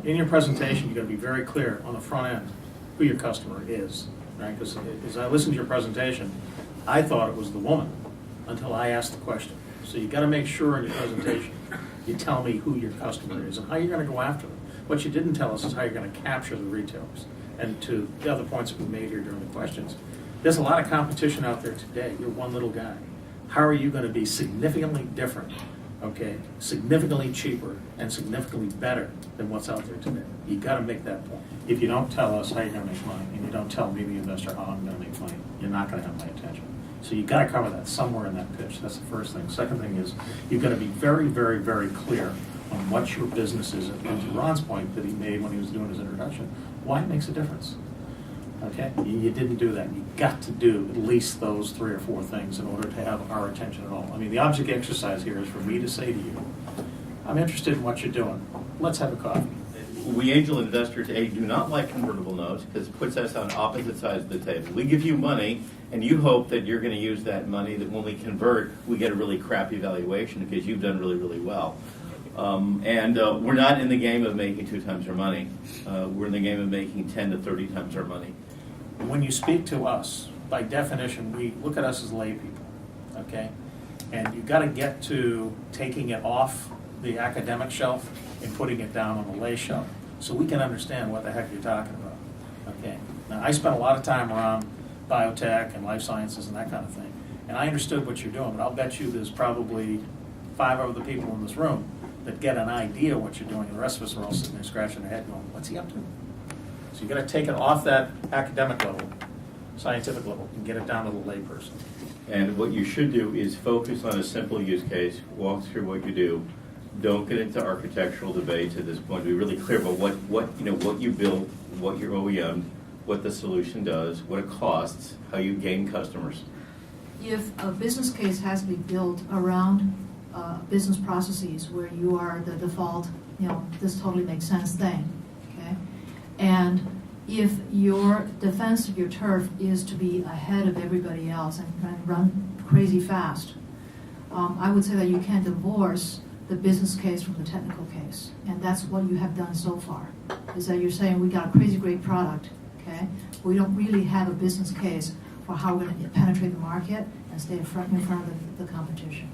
In your presentation, you've got to be very clear on the front end who your customer is, right? Because as I listened to your presentation, I thought it was the woman until I asked the question. So you've got to make sure in your presentation you tell me who your customer is and how you're going to go after them. What you didn't tell us is how you're going to capture the retailers. And to the other points that we made here during the questions, there's a lot of competition out there today. You're one little guy. How are you going to be significantly different, okay, significantly cheaper and significantly better than what's out there today? You got to make that point. If you don't tell us how you're going to make money, and you don't tell me, the investor, how I'm going to make money, you're not going to have my attention. So you've got to cover that somewhere in that pitch. That's the first thing. Second thing is you've got to be very, very, very clear on what your business is. And to Ron's point that he made when he was doing his introduction, why it makes a difference. Okay? You didn't do that. You got to do at least those 3 or 4 things in order to have our attention at all. I mean, the object exercise here is for me to say to you, I'm interested in what you're doing. Let's have a coffee. We angel investors, do not like convertible notes because it puts us on opposite sides of the table. We give you money, and you hope that you're going to use that money, that when we convert, we get a really crappy valuation because you've done really, really well. We're not in the game of making 2 times our money. We're in the game of making 10 to 30 times our money. When you speak to us, by definition, we look at us as lay people, okay? And you've got to get to taking it off the academic shelf and putting it down on the lay shelf so we can understand what the heck you're talking about, okay? Now, I spent a lot of time around biotech and life sciences and that kind of thing, and I understood what you're doing, but I'll bet you there's probably 5 other people in this room that get an idea what you're doing, and the rest of us are all sitting there scratching their head going, what's he up to? So you've got to take it off that academic level, scientific level, and get it down to the layperson. And what you should do is focus on a simple use case, walk through what you do. Don't get into architectural debates at this point. Be really clear about what you build, what your OEM, what the solution does, what it costs, how you gain customers. If a business case has to be built around business processes where you are the default, this totally makes sense thing, okay? And if your defense of your turf is to be ahead of everybody else and run crazy fast, I would say that you can't divorce the business case from the technical case. And that's what you have done so far, is that you're saying we got a crazy great product, okay? We don't really have a business case for how we're going to penetrate the market and stay in front of the competition.